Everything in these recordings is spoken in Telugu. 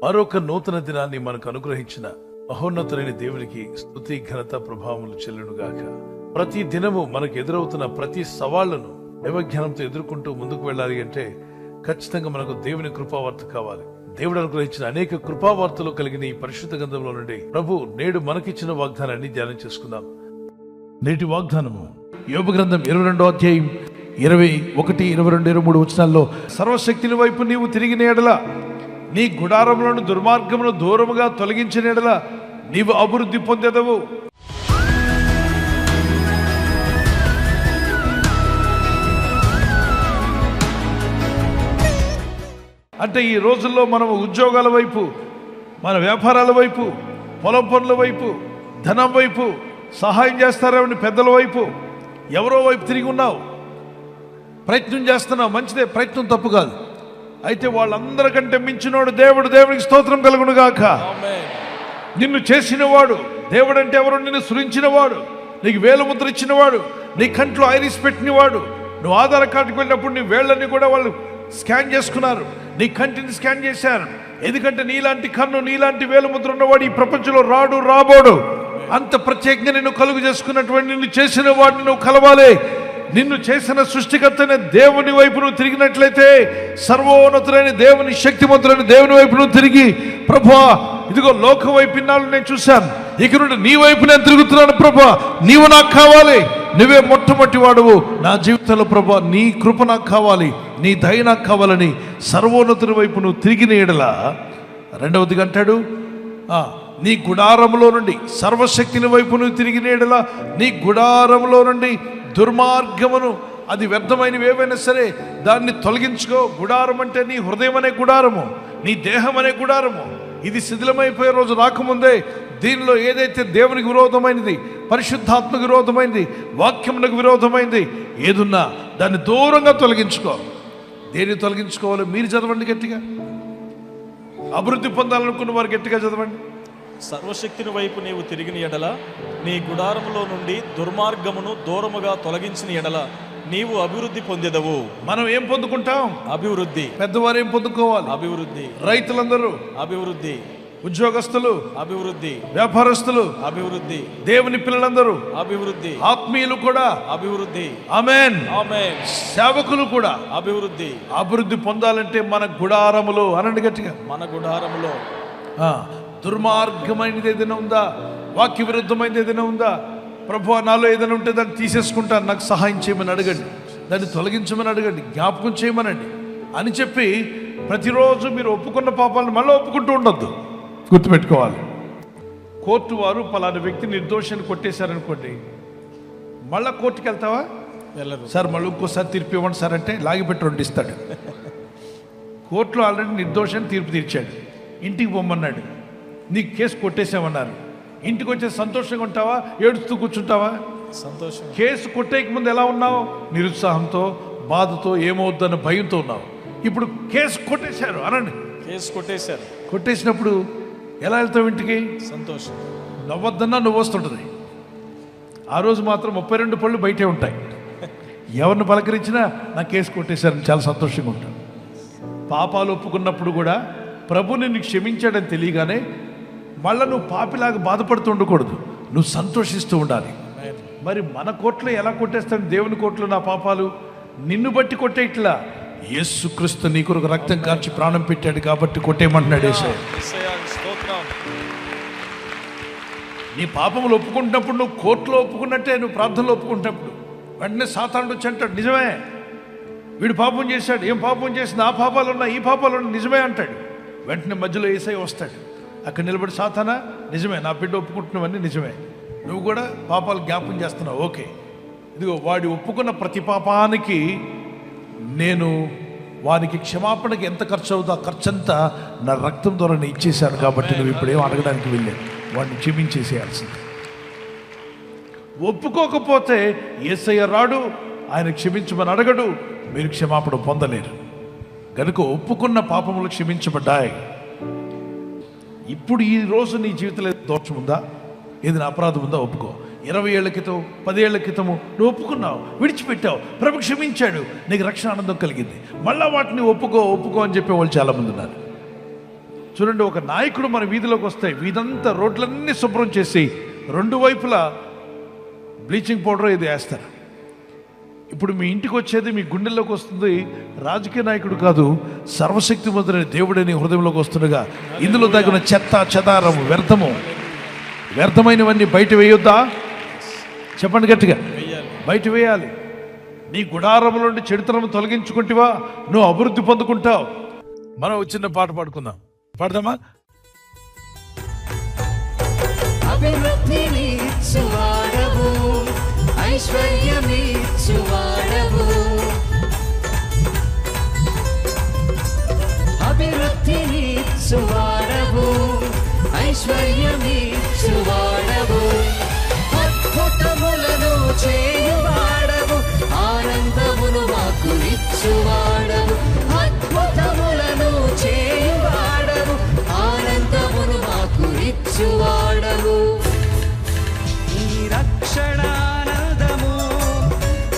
మరొక నూతన దినాన్ని మనకు అనుగ్రహించిన మహోన్నతులైన దేవునికి స్తుతి ఘనత ప్రభావములు చెల్లునుగాక. ప్రతి దినము మనకు ఎదురవుతున్న ప్రతి సవాళ్లను దైవజ్ఞానంతో ఎదుర్కొంటూ ముందుకు వెళ్ళాలి అంటే ఖచ్చితంగా మనకు దేవుని కృపావార్త కావాలి. దేవుడు అనుగ్రహించిన అనేక కృపావార్తలు కలిగిన ఈ పరిశుద్ధ గ్రంథంలో నుండి ప్రభు నేడు మనకిచ్చిన వాగ్దానాన్ని ధ్యానం చేసుకుందాం. నేటి వాగ్దానము యోబు గ్రంథం 22వ అధ్యాయం 21, 22, 23 వచనాల్లో, సర్వశక్తిని వైపు నీవు తిరిగిన ఎడల, నీ గుడారములను దుర్మార్గమును దూరముగా తొలగించిన ఎడల నీవు అభివృద్ధి పొందెదవు. అంటే ఈ రోజుల్లో మనం ఉద్యోగాల వైపు, మన వ్యాపారాల వైపు, పొలం పనుల వైపు, ధనం వైపు, సహాయం చేస్తారని పెద్దల వైపు, ఎవరో వైపు తిరిగి ఉన్నావు, ప్రయత్నం చేస్తున్నావు. మంచిదే, ప్రయత్నం తప్పు కాదు. అయితే వాళ్ళందరికంటే మించినోడు దేవుడు. దేవుడికి స్తోత్రం కలుగును గాక. నిన్ను చేసినవాడు దేవుడు. అంటే ఎవరు? నిన్ను సృజించినవాడు, నీకు వేలు ముద్ర ఇచ్చినవాడు, నీ కంట్లో ఐరిస్ పెట్టినవాడు. నువ్వు ఆధార్ కార్డుకి వెళ్ళినప్పుడు నీ వేళ్ళని కూడా వాళ్ళు స్కాన్ చేసుకున్నారు, నీ కంటిని స్కాన్ చేశారు. ఎందుకంటే నీలాంటి కన్ను, నీలాంటి వేలు ముద్ర ఉన్నవాడు ఈ ప్రపంచంలో రాబోడు. అంత ప్రత్యేకంగా నిన్ను కలుగు చేసుకున్నటువంటి నిన్ను చేసిన వాడిని నువ్వు కలవాలి. నిన్ను చేసిన సృష్టికర్తైన దేవుని వైపు నువ్వు తిరిగినట్లయితే, సర్వోన్నతులైన దేవుని, శక్తిమంతులైన దేవుని వైపు నువ్వు తిరిగి, ప్రభువా ఇదిగో లోక వైపు ఇన్నాళ్ళు నేను చూశాను, ఇక నుండి నీ వైపు నేను తిరుగుతున్నాను ప్రభువా, నీవు నాకు కావాలి, నువ్వే మొట్టమొదటి వాడువు నా జీవితంలో ప్రభువా, నీ కృప నాకు కావాలి, నీ దయ నాకు కావాలని సర్వోన్నతుని వైపు నువ్వు తిరిగిన ఎడల, రెండవదిగా అంటాడు, నీ గుడారములో నుండి, సర్వశక్తిని వైపు నువ్వు తిరిగిన ఎడల నీ గుడారములో నుండి దుర్మార్గమును, అది వ్యర్థమైనవి ఏవైనా సరే దాన్ని తొలగించుకో. గుడారం అంటే నీ హృదయం అనే గుడారము, నీ దేహం అనే గుడారము. ఇది శిథిలమైపోయే రోజు రాకముందే దీనిలో ఏదైతే దేవునికి విరోధమైనది, పరిశుద్ధాత్మకు విరోధమైనది, వాక్యమునకు విరోధమైనది ఏదున్నా దాన్ని దూరంగా తొలగించుకో. దేన్ని తొలగించుకోవాలో మీరు చదవండి గట్టిగా. అభివృద్ధి పొందాలనుకున్న వారు గట్టిగా చదవండి. సర్వశక్తిని వైపు నీవు తిరిగిన ఎడల, నీ గుడారములో నుండి దుర్మార్గమును దూరముగా తొలగించిన ఎడల నీవు అభివృద్ధి పొందెదవు. మనం ఏం పొందుకుంటాం? అభివృద్ధి. పెద్దవారు ఏం పొందుకోవాలి? అభివృద్ధి. రైతులందరూ అభివృద్ధి, ఉద్యోగస్తులు అభివృద్ధి, వ్యాపారస్తులు అభివృద్ధి, దేవుని పిల్లలందరూ అభివృద్ధి, ఆత్మీయులు కూడా అభివృద్ధి. ఆమేన్, ఆమేన్. సేవకులు కూడా అభివృద్ధి. అభివృద్ధి పొందాలంటే మన గుడారములో, అనండి గట్టిగా, మన గుడారములో దుర్మార్గమైనది ఏదైనా ఉందా, వాక్య విరుద్ధమైనది ఏదైనా ఉందా, ప్రభువా నాలో ఏదైనా ఉంటే దాన్ని తీసేసుకుంటాను, నాకు సహాయం చేయమని అడగండి, దాన్ని తొలగించమని అడగండి, జ్ఞాపకం చేయమనండి అని చెప్పి ప్రతిరోజు మీరు ఒప్పుకున్న పాపాలను మళ్ళీ ఒప్పుకుంటూ ఉండొద్దు. గుర్తుపెట్టుకోవాలి. కోర్టు వారు పలానా వ్యక్తి నిర్దోషాన్ని కొట్టేశారనుకోండి, మళ్ళీ కోర్టుకి వెళ్తావా? వెళ్ళరు. సార్ మళ్ళీ ఇంకోసారి తీర్పు ఇవ్వండి సార్ అంటే లాగిపెట్టి రెండిస్తాడు. కోర్టులో ఆల్రెడీ నిర్దోషాన్ని తీర్పు తీర్చాడు, ఇంటికి పొమ్మన్నాడు, నీకు కేసు కొట్టేసామన్నారు. ఇంటికి వచ్చే సంతోషంగా ఉంటావా, ఏడుస్తూ కూర్చుంటావా? సంతోషం. కేసు కొట్టేక ముందు ఎలా ఉన్నావు? నిరుత్సాహంతో, బాధతో, ఏమవుద్దన్న భయంతో ఉన్నావు. ఇప్పుడు కేసు కొట్టేశారు అనండి, కేసు కొట్టేశారు. కొట్టేసినప్పుడు ఎలా వెళ్తావు ఇంటికి? సంతోషం. నవ్వద్దన్నా నువ్వు వస్తుంటుంది. ఆ రోజు మాత్రం 32 పళ్ళు బయటే ఉంటాయి. ఎవరిని పలకరించినా నా కేసు కొట్టేశారని చాలా సంతోషంగా ఉంటాడు. పాపాలు ఒప్పుకున్నప్పుడు కూడా ప్రభు నిన్ను క్షమించాడని తెలియగానే మళ్ళీ నువ్వు పాపిలాగా బాధపడుతూ ఉండకూడదు, నువ్వు సంతోషిస్తూ ఉండాలి. మరి మన కోర్టులో ఎలా కొట్టేస్తాను? దేవుని కోర్టులో నా పాపాలు నిన్ను బట్టి కొట్టేట్లా, యేసుక్రీస్తు నీ కొరకు రక్తం కార్చి ప్రాణం పెట్టాడు కాబట్టి కొట్టేయమంటున్నాడు యేసయ్య. నీ పాపములు ఒప్పుకుంటున్నప్పుడు, నువ్వు కోర్టులో ఒప్పుకున్నట్టే నువ్వు ప్రార్థనలో ఒప్పుకుంటున్నప్పుడు వెంటనే సాతానుడు వచ్చి అంటాడు, నిజమే వీడు పాపం చేశాడు, ఏం పాపం చేసి నా పాపాలు ఉన్నాయి, ఈ పాపాలు ఉన్నాయి, నిజమే అంటాడు. వెంటనే మధ్యలో యేసయ్య వస్తాడు, అక్కడ నిలబడి, సాతానా నిజమే, నా బిడ్డ ఒప్పుకుంటున్నావన్నీ నిజమే, నువ్వు కూడా పాపాలు జ్ఞాపం చేస్తున్నావు, ఓకే, ఇదిగో వాడి ఒప్పుకున్న ప్రతి పాపానికి నేను వానికి క్షమాపణకి ఎంత ఖర్చు అవుతుందో ఆ ఖర్చంతా నా రక్తం ద్వారా నేను ఇచ్చేశాను కాబట్టి నువ్వు ఇప్పుడు ఏం అడగడానికి వెళ్ళాను, వాడిని క్షమించేసేయాల్సింది. ఒప్పుకోకపోతే యేసయ్య రాడు, ఆయన క్షమించమని అడగడు, మీరు క్షమాపణ పొందలేరు. కనుక ఒప్పుకున్న పాపములు క్షమించబడ్డాయి. ఇప్పుడు ఈ రోజు నీ జీవితంలో దోషం ఉందా, ఏదైనా అపరాధం ఉందా, ఒప్పుకో. 20 ఏళ్ల క్రితం, 10 ఏళ్ల క్రితము నువ్వు ఒప్పుకున్నావు, విడిచిపెట్టావు, ప్రభు క్షమించాడు, నీకు రక్షణ ఆనందం కలిగింది. మళ్ళా వాటిని ఒప్పుకో అని చెప్పే వాళ్ళు చాలామంది ఉన్నారు. చూడండి, ఒక నాయకుడు మన వీధిలోకి వస్తే వీధంతా రోడ్లన్నీ శుభ్రం చేసి 2 వైపులా బ్లీచింగ్ పౌడర్ ఇది వేస్తారు. ఇప్పుడు మీ ఇంటికి వచ్చేది, మీ గుండెల్లోకి వస్తుంది రాజకీయ నాయకుడు కాదు, సర్వశక్తిమంతుడైన దేవుడని హృదయంలోకి వస్తుండగా ఇందులో తగిన చెత్త చెదారము వ్యర్థమైనవన్నీ బయట వేయొద్దా? చెప్పండి గట్టిగా, బయట వేయాలి. నీ గుడారముల నుండి చెడుతనం తొలగించుకుంటేవా నువ్వు అభివృద్ధి పొందుకుంటావు. మనం చిన్న పాట పాడుకుందాం. పాడదామా? అభివృద్ధినిచ్చువాడవు, ఐశ్వర్యమిచ్చువాడవు, అభివృద్ధినిచ్చువాడవు, ఐశ్వర్యమిచ్చువాడవు, అద్భుతములను చేయువాడవు, ఆనందమును మాకు ఇచ్చువాడవు, అద్భుతములను చేయువాడవు, ఆనందమును మాకు ఇచ్చువాడవు. ఈ రక్షణానందము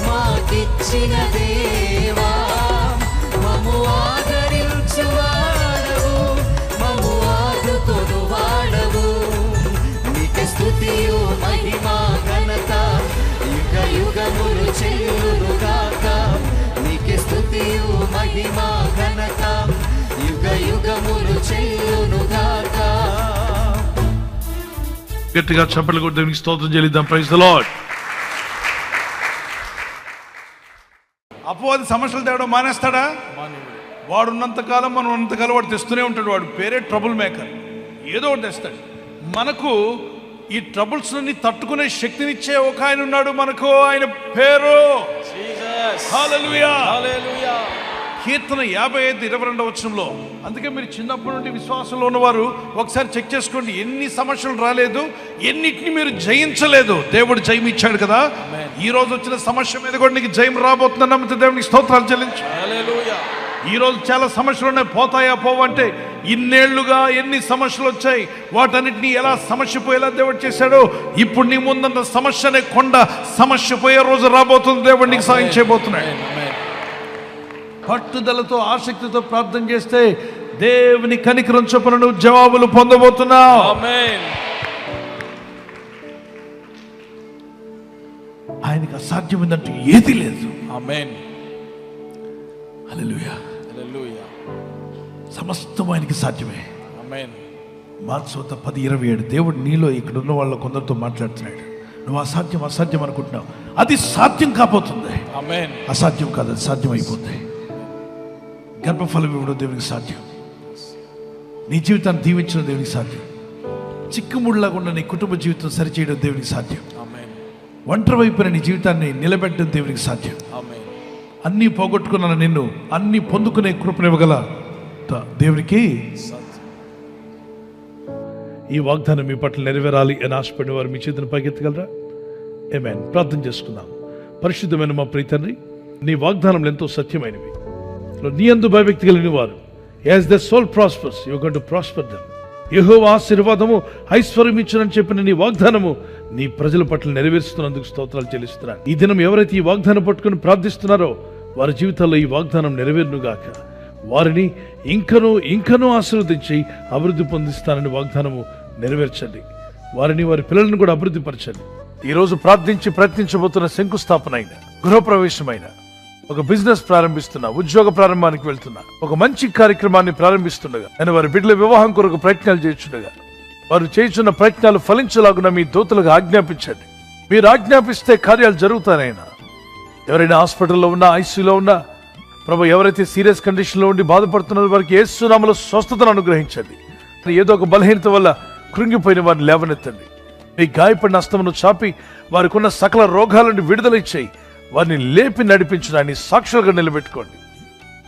మాకిచ్చిన దేవా, మము ఆదరించువాడవు, మము ఆదుకొనువాడవు. నీకే స్తుతియు మహిమా ఘనత యుగ యుగములు చెల్లునుగాక. నీకే స్తుతియు మహిమా ఘనత యుగ యుగములు చెల్లునుగాక. గట్టిగా చప్పట్లు కొట్టి దేవునికి స్తోత్రం చెల్లిద్దాం. Praise the lord. అపవాది సమస్యలు తేవడం మానేస్తాడా? వాడు ఉన్నంతకాలం మనం ఉన్నంతకాలం వాడు తెస్తూనే ఉంటాడు. వాడు పేరే ట్రబుల్ మేకర్. ఏదో ఒకటి తెస్తాడు. మనకు ఈ ట్రబుల్స్ ని తట్టుకునే శక్తినిచ్చే ఒక ఆయన ఉన్నాడు మనకు. ఆయన పేరు హల్లెలూయా. కీర్తన 55:22 అందుకే మీరు చిన్నప్పటి నుండి విశ్వాసంలో ఉన్నవారు ఒకసారి చెక్ చేసుకోండి. ఎన్ని సమస్యలు రాలేదు, ఎన్నిటిని మీరు జయించలేదు. దేవుడు జయం ఇచ్చాడు కదా. ఈ రోజు వచ్చిన సమస్య మీద కూడా నీకు జయం రాబోతుందని నమ్మితే దేవునికి స్తోత్రాలు చెల్లించు. ఈ రోజు చాలా సమస్యలు ఉన్నాయి. పోతాయా పోవంటే ఇన్నేళ్లుగా ఎన్ని సమస్యలు వచ్చాయి, వాటన్నిటిని ఎలా సమస్య పోయేలా దేవుడు చేశాడు. ఇప్పుడు నీ ముందున్న సమస్య అనే కొండ సమస్య పోయే రోజు రాబోతుంది. దేవుడు నీకు సాయం చేయబోతున్నాడు. పట్టుదలతో ఆసక్తితో ప్రార్థన చేస్తే దేవుని కనికరం చొప్పున నువ్వు జవాబులు పొందబోతున్నావు. ఆయనకి అసాధ్యమైనట్టు ఏది లేదు. హల్లెలూయా. సమస్తం ఆయనకి సాధ్యమే. మార్క్స్ 10:27 దేవుడు నీలో ఇక్కడ ఉన్న వాళ్ళ కొందరితో మాట్లాడుతున్నాడు. నువ్వు అసాధ్యం అనుకుంటున్నావు, అది సాధ్యం కాబోతుంది. అసాధ్యం కాదు, అది సాధ్యం అయిపోతుంది. గర్భఫలం ఇవ్వడం దేవునికి సాధ్యం. నీ జీవితాన్ని దీవించడం దేవునికి సాధ్యం. చిక్కుముడిలాగా ఉన్న నీ కుటుంబ జీవితం సరిచేయడం దేవునికి సాధ్యం. ఒంటరి వైపున నీ జీవితాన్ని నిలబెట్టడం దేవునికి సాధ్యం. అన్నీ పోగొట్టుకున్న నిన్ను అన్నీ పొందుకునే కృపనివ్వగల దేవునికి. ఈ వాగ్దానం మీ పట్ల నెరవేరాలి అని ఆశపడిన వారు మీ చేతిని పైకెత్తగలరా? ఆమేన్. ప్రార్థన చేసుకుందాం. పరిశుద్ధమైన మా ప్రియ తండ్రి, నీ వాగ్దానంలో ఎంతో సత్యమైనవి. నీ యందు భయభక్తి కలిగిన వారు, as their soul prospers, you are going to prosper them. యెహోవా ఆశీర్వాదము ఐశ్వర్యం ఇచ్చునని చెప్పిన నీ వాగ్దానము నీ ప్రజల పట్ల నెరవేరుస్తున్నందుకు స్తోత్రాలు చెల్లిస్తున్నాను. ఈ దినం ఎవరైతే ఈ వాగ్దానం పట్టుకుని ప్రార్థిస్తున్నారో వారి జీవితాల్లో ఈ వాగ్దానం నెరవేరునుగాక. వారిని ఇంకనూ ఆశీర్వదించి అభివృద్ధి పొందిస్తానని వాగ్దానము నెరవేర్చండి. వారిని, వారి పిల్లలను కూడా అభివృద్ధి పరచండి. ఈరోజు ప్రార్థించి ప్రయత్నించబోతున్న శంకుస్థాపన అయిన, గృహప్రవేశమైన, ఒక బిజినెస్ ప్రారంభిస్తున్నా, ఉద్యోగ ప్రారంభానికి వెళ్తున్నా, ఒక మంచి కార్యక్రమాన్ని ప్రారంభిస్తుండగా, నేను వారి బిడ్డల వివాహం కొరకు ప్రయత్నాలు చేస్తుండగా వారు చేస్తున్న ప్రయత్నాలు ఫలించలాగున మీ దూతలకు ఆజ్ఞాపించండి. మీరు ఆజ్ఞాపిస్తే కార్యాలు జరుగుతానైనా. ఎవరైనా హాస్పిటల్లో ఉన్నా, ఐసీయూలో ఉన్నా, ప్రభు ఎవరైతే సీరియస్ కండిషన్లో ఉండి బాధపడుతున్నారో వారికి యేసు నామములో స్వస్థతను అనుగ్రహించండి. ఏదో ఒక బలహీనత వల్ల కృంగిపోయిన వారిని లేవనెత్తండి. మీ గాయపడిన హస్తమును చాపి వారికి ఉన్న సకల రోగాల నుండి విడుదల ఇచ్చేయి. వారిని లేపి నడిపించడాన్ని సాక్షులుగా నిలబెట్టుకోండి.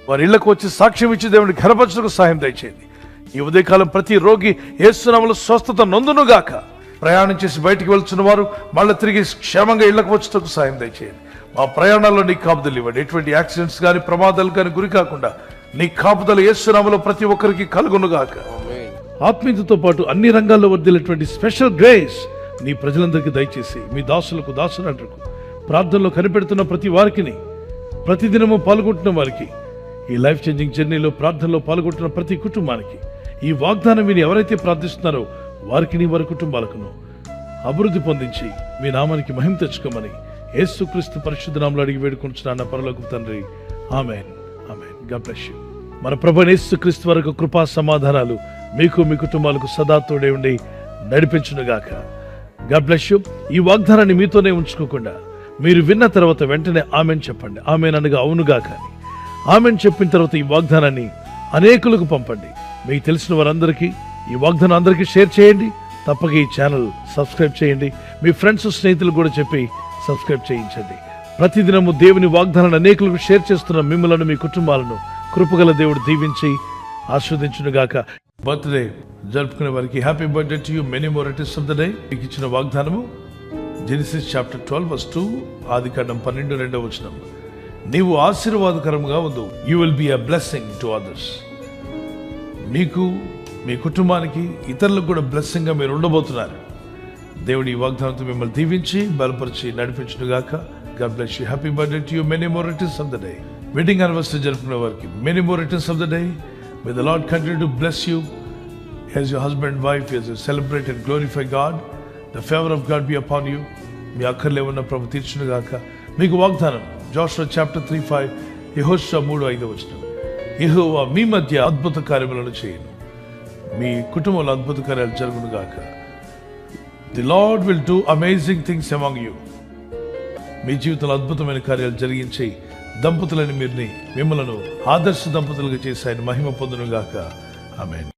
వారి ఇళ్లకు వచ్చి సాక్ష్యం ఇచ్చి దేవుని ఘనపరచుటకు సహాయం దయచేయండి. ఈ ఉదయకాలం ప్రతి రోగి యేసు నామములో స్వస్థత నొందునుగాక. ప్రయాణం చేసి బయటికి వెళ్తున్న వారు మళ్ళీ తిరిగి క్షేమంగా ఇళ్లకు వచ్చుటకు సహాయం దయచేయండి. మా ప్రయాణాల్లో నీ కాపుదలు ఇవ్వండి. ఎటువంటి యాక్సిడెంట్స్ కానీ ప్రమాదాలు కానీ గురి కాకుండా నీ కాపుదల యేసు నామములో ప్రతి ఒక్కరికి కలుగునుగాక. ఆత్మీయతతో పాటు అన్ని రంగాల్లో వర్ధిల్లేటువంటి స్పెషల్ గ్రేస్ నీ ప్రజలందరికీ దయచేసి మీ దాసులకు దాసులంటకు ప్రార్థనలో కనిపెడుతున్న ప్రతి వారికి, ప్రతిదినము పాల్గొంటున్న వారికి, ఈ లైఫ్ చేంజింగ్ జర్నీలో ప్రార్థనలో పాల్గొంటున్న ప్రతి కుటుంబానికి ఈ వాగ్దానం విని ఎవరైతే ప్రార్థిస్తున్నారో వారికి నీ వారి కుటుంబాలకును అభివృద్ధి పొందించి మీ నామానికి మహిమ తెచ్చుకోమని యేసుక్రీస్తు పరిశుద్ధ నామములో అడిగి వేడుకొంచున్నాను పరలోకపు తండ్రి. ఆమేన్. ఆమేన్. God bless you. మన ప్రభువైన యేసుక్రీస్తు వరకు కృపా సమాధానాలు మీకు మీ కుటుంబాలకు సదా తోడే ఉండి నడిపించునుగాక. God bless you. ఈ వాగ్దానాన్ని మీతోనే ఉంచుకోకుండా మీరు విన్న తర్వాత వెంటనే ఆమెన్ చెప్పండి. ఆమెన్ అనగా అవునుగా కానీ ఆమెన్ చెప్పిన తర్వాత ఈ వాగ్దానాన్ని అనేకులకు పంపండి. మీకు తెలిసిన వారందరికీ ఈ వాగ్దానం అందరికీ షేర్ చేయండి. తప్పక ఈ ఛానల్ సబ్స్క్రైబ్ చేయండి. మీ ఫ్రెండ్స్ స్నేహితులు కూడా చెప్పి సబ్స్క్రైబ్ చేయించండి. ప్రతిదినము దేవుని వాగ్దానాన్ని అనేకులకు షేర్ చేస్తున్న మిమ్మలను మీ కుటుంబాలను కృపగల దేవుడు దీవించి ఆస్వాదించునుగాక. బర్త్డే జరుపుకునే వారికి happy birthday to you, many more returns of the day. మీకు ఇచ్చిన వాగ్దానము జెనసిస్ చాప్టర్ 12:2, ఆదికాండం 12:2. నీవు ఆశీర్వాదకరంగా ఉండు. You will be a blessing to others. మీకు మీ కుటుంబానికి ఇతరులకు కూడా బ్లెస్సింగ్ గా మీరు ఉండబోతున్నారు. దేవుడి ఈ వాగ్దానంతో మిమ్మల్ని దీవించి బలపరిచి నడిపించునుగాక. God bless you. Happy birthday to you, many more returns of the day. Wedding anniversary జరుపుకునే వారికి many more returns of the day. May the lord continue to bless you as your husband and wife, as you celebrate and glorify God. The favor of God be upon you. మీ అక్కర్లే ఉన్న ప్రభు తీర్చునుగాక. మీకు వాగ్దానం జోషువా చాప్టర్ 3:5, యెహోషువ 3:5. యెహోవా మీ మధ్య అద్భుత కార్యములను చేయను. మీ కుటుంబంలో అద్భుత కార్యాలు జరుగునుగాక. The Lord will do amazing things among you. మీ జీవితంలో అద్భుతమైన కార్యాలు జరిగించి దంపతులని మిమ్మలను ఆదర్శ దంపతులుగా చేసి ఆయన మహిమ పొందునుగాక. ఆమేన్.